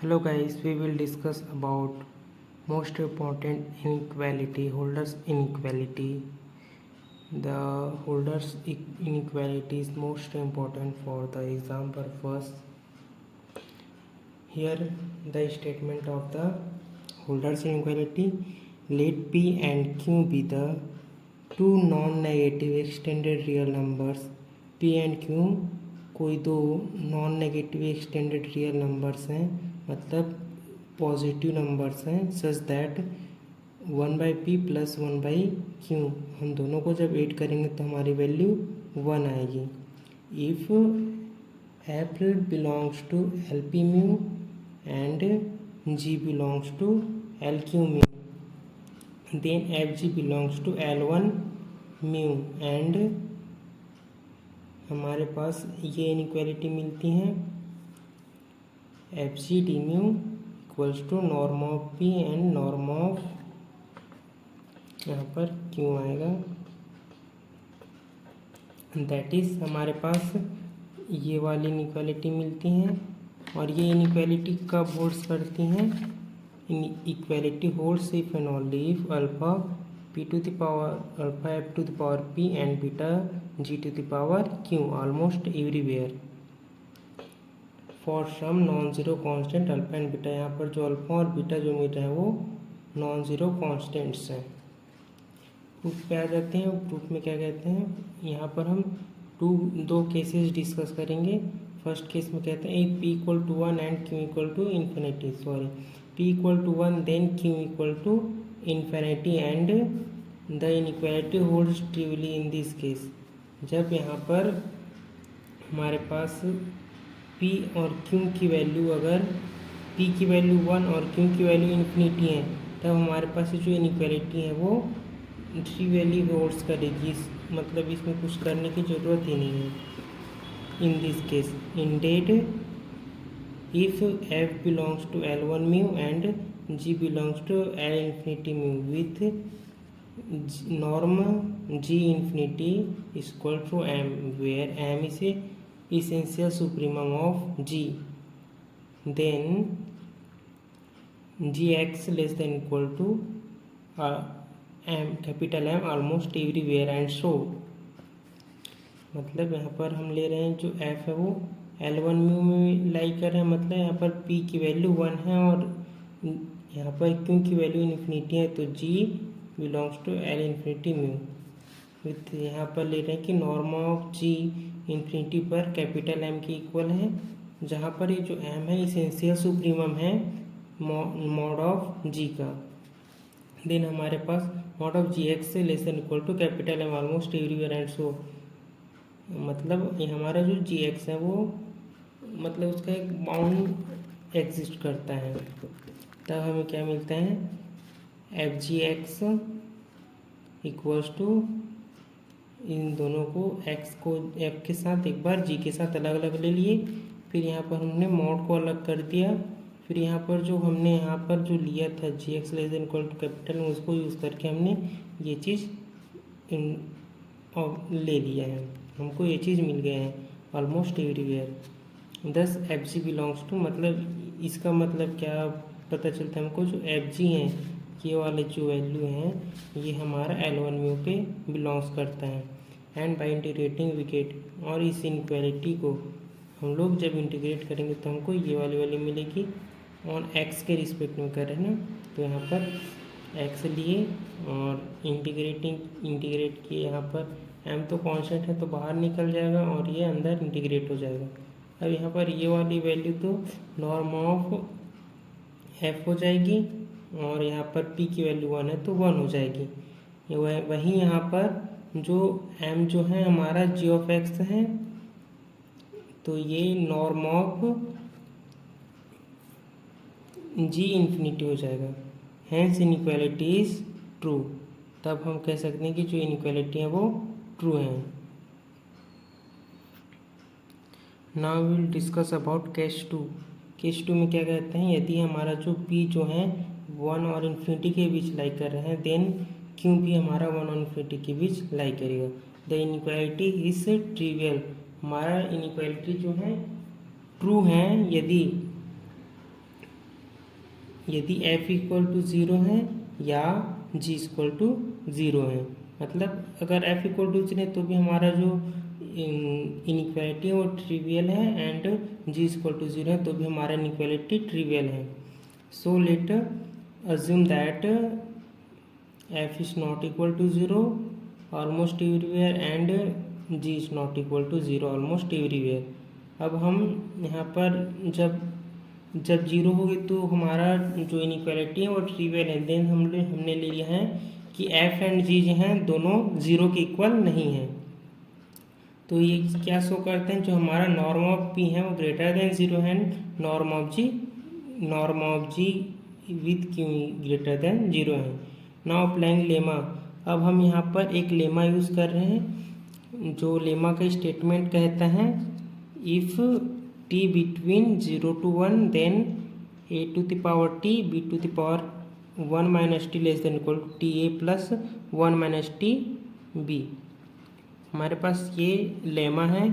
Hello guys, we will discuss about most important inequality, Holder's inequality. The Holder's inequality is most important for the exam purpose. Here the statement of the Holder's inequality: let P and Q be the two non-negative extended real numbers. P and Q कोई दो non negative extended real numbers हैं, मतलब positive numbers हैं, such that 1/p plus 1/q, हम दोनों को जब add करेंगे तो हमारी वैल्यू 1 आएगी. If f belongs to LP mu and g belongs to LQ mu, then fg belongs to L1 mu and हमारे पास ये इनइक्वालिटी मिलती हैं fg d mu equals to norm of p and norm of, यहाँ पर q आएगा. That is हमारे पास ये वाली इनइक्वालिटी मिलती हैं. और ये इनइक्वालिटी कब होल्ड्स करती हैं? Equality holds if and only if alpha p to the power alpha f to the power p and beta g to the power q almost everywhere for some non-zero constant alpha and beta. यहाँ पर जो alpha और beta जो मिल रहा है वो non zero constants हैं. Proof पे आ जाते हैं. प्रूफ में क्या कहते हैं, यहाँ पर हम दो केसेस डिस्कस करेंगे. फर्स्ट केस में कहते हैं p equal to 1 and q equal to infinity, p equal to 1 then q equal to infinity and the inequality holds truly in this case. जब यहाँ पर हमारे पास p और q की वैल्यू, अगर p की वैल्यू 1 और q की वैल्यू इन्फिनिटी है, तब हमारे पास जो इनइक्वालिटी है वो ट्रूली होल्ड्स करेगी. मतलब इसमें कुछ करने की ज़रूरत ही नहीं है. इन this case ended if f belongs to L1 mu and g belongs to L infinity mu with norm g infinity is equal to m, where m is a essential supremum of g, then gx less than equal to m, capital M almost everywhere and so. मतलब यहाँ पर हम ले रहे हैं जो f है वो L1 म्यू में लाई कर है, मतलब यहाँ पर p की वैल्यू 1 है और यहाँ पर q की वैल्यू इन्फिनिटी है, तो g belongs to L infinity mu. With यहाँ पर ले रहे हैं कि नॉर्म ऑफ g इन्फिनिटी पर कैपिटल M की इक्वल है, जहाँ पर ये जो m है इसेंशियल सुप्रीमम है मॉड ऑफ g का. देन हमारे पास मॉड ऑफ gx से less than equal to capital M almost everywhere and so. मतलब ये हमारा जो gx है वो मतलब उसका एक बाउंड एग्जिस्ट करता है. तब हमें क्या मिलता है, F G X equals to, इन दोनों को x को f के साथ एक बार g के साथ अलग अलग ले लिए, फिर यहाँ पर हमने मॉड को अलग कर दिया, फिर यहाँ पर जो हमने यहाँ पर जो लिया था G X less than equal to capital, उसको यूज़ करके हमने ये चीज़ ले लिया है. हमको ये चीज़ मिल गया है ऑलमोस्ट एवरीवेयर. दस एफ जी बिलोंग्स टू, मतलब इसका मतलब क्या पता चलता है हमको, जो एफ जी हैं ये वाले जो वैल्यू हैं ये हमारा L1 म्यू पे बिलोंग्स करता है. एंड बाय इंटीग्रेटिंग विकेट, और इस इनक्वालिटी को हम लोग जब इंटीग्रेट करेंगे तो हमको ये वाली वैल्यू मिलेगी ऑन एक्स के रिस्पेक्ट में कर रहे हैं ना, तो यहाँ पर एक्स लिए और इंटीग्रेट किए. यहाँ पर m तो कांस्टेंट है तो बाहर निकल जाएगा और ये अंदर इंटीग्रेट हो जाएगा. अब यहाँ पर ये वाली वैल्यू तो नॉर्म ऑफ f हो जाएगी और यहाँ पर p की वैल्यू 1 है तो 1 हो जाएगी. वहीं यहाँ पर जो m जो है हमारा g ऑफ x है, तो ये नॉर्म ऑफ g इन्फिनिटी हो जाएगा. Hence inequality is true. तब हम कह सकते हैं कि जो इनइक्वालिटी है वो ट्रू है. Now will discuss about case 2. Case 2 में क्या कहते हैं, यदि हमारा जो p जो है 1 और इन्फिनिटी के बीच लाई कर रहे हैं, देन q भी हमारा 1 और इन्फिनिटी के बीच लाई करेगा. The inequality is trivial. हमारा इनइक्वालिटी जो है ट्रू है यदि यदि f इक्वल टू 0 है या g इक्वल टू 0 है। मतलब अगर f इक्वल टू 0 है तो भी हमारा जो इनइक्वालिटी वो ट्रिवियल है, एंड g इक्वल टू 0 है तो भी हमारा इनइक्वालिटी ट्रिवियल है। So let assume that f is not equal to 0 almost everywhere and g is not equal to 0 almost everywhere. अब हम यहाँ पर जब जीरो होगी तो हमारा जो इनइक्वालिटी है वो ट्रिवियल है। देन हमने ले लिया है कि f एंड g जो हैं दोनों जीरो के इक्वल नहीं हैं। तो ये क्या शो करते हैं, जो हमारा नॉर्म ऑफ p है वो ग्रेटर देन 0 है, norm of g with q greater than 0 है। Now applying lemma. अब हम यहाँ पर एक लेमा यूज़ कर रहे हैं। जो लेमा का स्टेटमेंट कहता है, if t between 0 to 1 then a to the power t b to the power 1 minus t less than equal to t a plus 1 minus t b। हमारे पास ये लेमा है।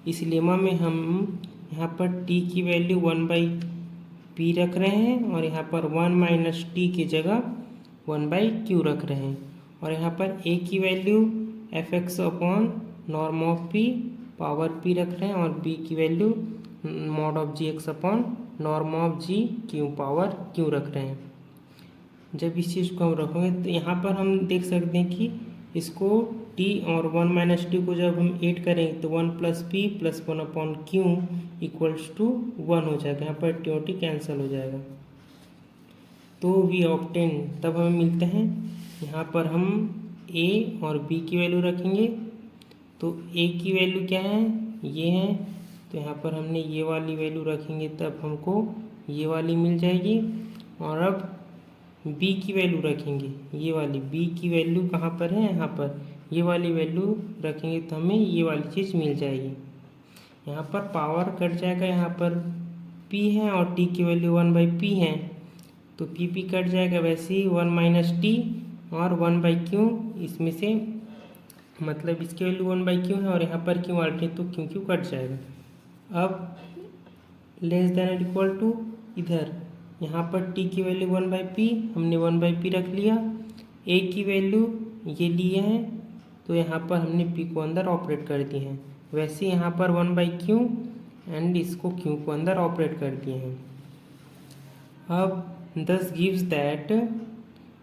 इस लेमा में हम यहाँ पर t की वैल्यू 1/p रख रहे हैं और यहाँ पर 1 माइनस टी की जगह 1/q रख रहे हैं, और यहाँ पर a की value fx upon norm of p power p रख रहे हैं, और b की value mod of g x upon norm of g q power q रख रहे हैं। जब इस चीज़ को हम रखेंगे तो यहाँ पर हम देख सकते हैं कि इसको t और 1 माइनस टी को जब हम ऐड करेंगे तो 1 plus p plus 1 upon q equals to 1 हो जाएगा। यहाँ पर टी और टी कैंसिल हो जाएगा। तो वी ऑब्टेन, तब हमें मिलते हैं, यहाँ पर हम a और b की वैल्यू रखेंगे। तो a की वैल्यू क्या है, ये है, तो यहाँ पर हमने ये वाली वैल्यू रखेंगे तब हमको ये वाली मिल जाएगी। और अब b की वैल्यू रखेंगे, ये वाली b की वैल्यू कहाँ पर है, यहाँ पर ये वाली वैल्यू रखेंगे तो हमें ये वाली चीज़ मिल जाएगी। यहाँ पर पावर कट जाएगा, यहाँ पर p है और t की वैल्यू 1/p है तो p कट जाएगा। वैसे ही 1 माइनस टी और 1/q, इसमें से मतलब इसकी वैल्यू 1/q है और यहाँ पर q अल्टरनेट तो q कट जाएगा। अब लेस देन और इक्वल टू, इधर यहाँ पर t की वैल्यू 1/p, हमने 1/p रख लिया। a की वैल्यू ये लिए हैं तो यहाँ पर हमने p को अंदर ऑपरेट कर दिए हैं। वैसे यहाँ पर 1/q एंड इसको q को अंदर ऑपरेट कर दिए हैं। अब this gives that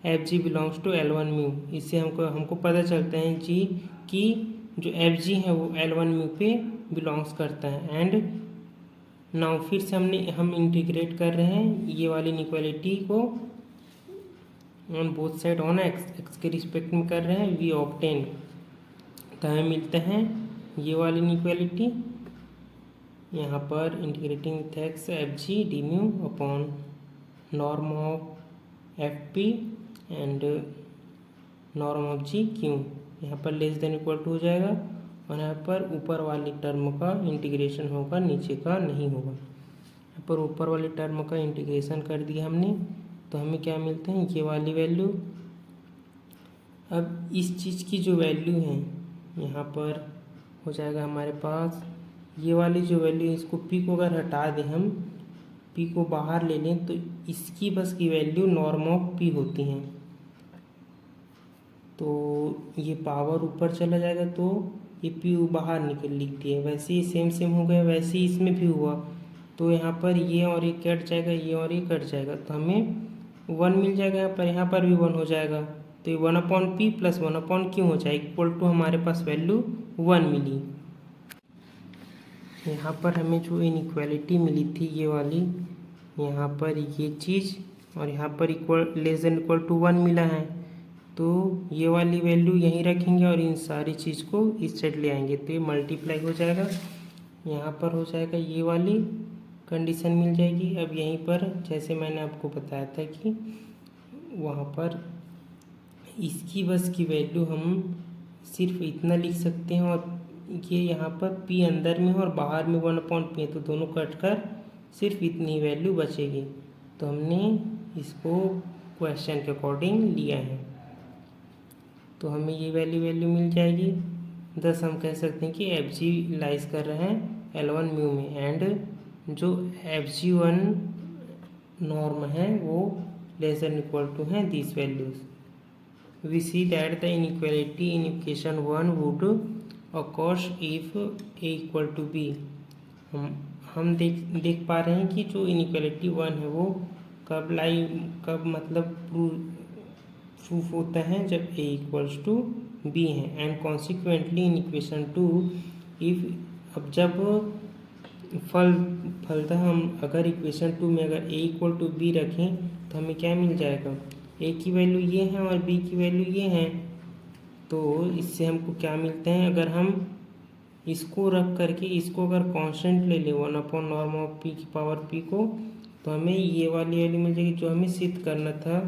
fg belongs to L1 mu. इससे हमको पता चलता है जी कि जो fg है वो L1 म्यू पे बिलोंग्स करता है। एंड नाउ फिर से हम इंटीग्रेट कर रहे हैं ये वाली इनइक्वालिटी को on both side on x के रिस्पेक्ट में कर रहे हैं। वी ऑब्टेन, तो हमें मिलते हैं ये वाली इनइक्वालिटी, यहाँ पर integrating with x fg D mu upon norm of fp and norm of g Q, यहाँ पर लेस देन इक्वल टू हो जाएगा और यहाँ पर ऊपर वाली टर्म का इंटीग्रेशन होगा, नीचे का नहीं होगा। यहाँ पर ऊपर वाली टर्म का इंटीग्रेशन कर दिया हमने तो हमें क्या मिलता है, ये वाली वैल्यू। अब इस चीज़ की जो वैल्यू है यहाँ पर हो जाएगा हमारे पास ये वाली जो वैल्यू है, इसको p को अगर हटा दें, हम p को बाहर ले लें तो इसकी बस की वैल्यू नॉर्म ऑफ p होती हैं। तो ये पावर ऊपर चला जाएगा तो ये p बाहर निकल लिखती है। वैसे ही सेम हो गया, वैसे ही इसमें भी हुआ तो यहाँ पर ये और ये कट जाएगा, ये और ये कट जाएगा तो हमें 1 मिल जाएगा। यहाँ पर भी 1 हो जाएगा तो ये 1/p प्लस 1/q हो जाएगा इक्वल टू हमारे पास वैल्यू 1 मिली। यहाँ पर हमें जो इनइक्वालिटी मिली थी ये वाली, यहाँ पर ये चीज़ और यहाँ पर equal less than equal to 1 मिला है तो ये वाली वैल्यू यहीं रखेंगे और इन सारी चीज़ को इस साइड ले आएंगे तो ये मल्टीप्लाई हो जाएगा। यहाँ पर हो जाएगा ये वाली कंडीशन मिल जाएगी। अब यहीं पर जैसे मैंने आपको बताया था कि वहाँ पर इसकी बस की वैल्यू हम सिर्फ इतना लिख सकते हैं और ये यहाँ पर p अंदर में और बाहर में 1/p है तो दोनों कट कर सिर्फ इतनी वैल्यू बचेगी। तो हमने इसको क्वेश्चन के अकॉर्डिंग लिया है तो हमें ये वैल्यू मिल जाएगी। दस हम कह सकते हैं कि fg लाइज कर रहे हैं L1 म्यू में एंड जो fg1 नॉर्म है वो लेस देन इक्वल टू हैं this values. We see that the inequality in equation 1 would occur if a equal to b. हम देख पा रहे हैं कि जो इनइक्वालिटी 1 है वो कब मतलब प्रूफ होता है जब a इक्वल्स टू b है. And consequently in equation 2 if अब जब फलतः हम अगर इक्वेशन 2 में अगर a इक्वल टू b रखें तो हमें क्या मिल जाएगा, a की वैल्यू ये है और b की वैल्यू ये है. तो इससे हमको क्या मिलते हैं, अगर हम इसको रख करके इसको अगर कांस्टेंट ले ले 1/नॉर्म ऑफ p की पावर p को, तो हमें ये वाली वैल्यू मिल जाएगी जो हमें सिद्ध करना था,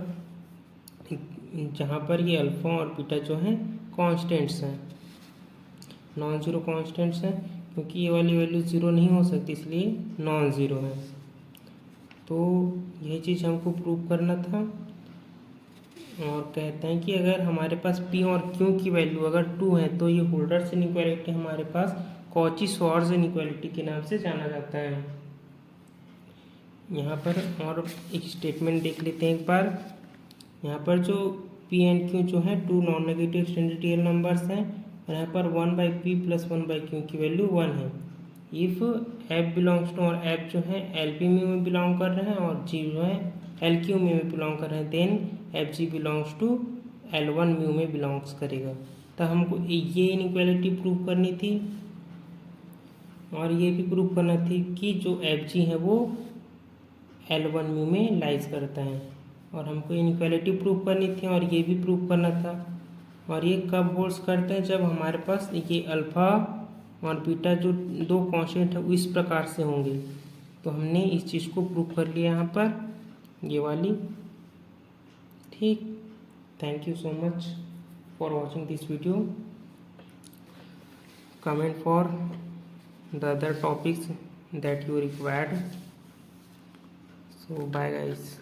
जहाँ पर ये अल्फा और बीटा जो हैं कांस्टेंट्स हैं, नॉन ज़ीरो कांस्टेंट्स हैं. क्योंकि ये वाली वैल्यू ज़ीरो नहीं हो सकती इसलिए नॉन ज़ीरो है. तो यह चीज़ हमको प्रूव करना था. और कहते हैं कि अगर हमारे पास P और Q की वैल्यू अगर 2 है तो ये होल्डर्स इनइक्वालिटी हमारे पास कॉची-श्वार्ट्ज इनइक्वालिटी के नाम से जाना जाता है. यहाँ पर और एक स्टेटमेंट देख लेते हैं एक बार. यहाँ पर जो P एंड Q जो है 2 non negative extended real numbers हैं और यहाँ पर 1/P + 1/Q की वैल्यू 1 है. इफ़ F बिलोंग्स टू, और F जो है LP में बिलोंग कर रहे हैं और G जो है LQ में बिलोंग कर रहे हैं, then FG belongs to L1 mu में बिलोंग्स करेगा. तो हमको ये इनइक्वालिटी प्रूव करनी थी और ये भी प्रूव करना थी कि जो FG है वो L1 म्यू में लाइज करता है. और हमको इनइक्वालिटी प्रूव करनी थी और ये भी प्रूव करना था. और ये कब होल्ड्स करते हैं, जब हमारे पास ये अल्फ़ा और बीटा जो दो कांस्टेंट है इस प्रकार से होंगे. तो हमने इस चीज़ को प्रूव कर लिया यहाँ पर, ये वाली. ठीक. Thank you so much for watching this video. Comment for the other topics that you required. So bye guys.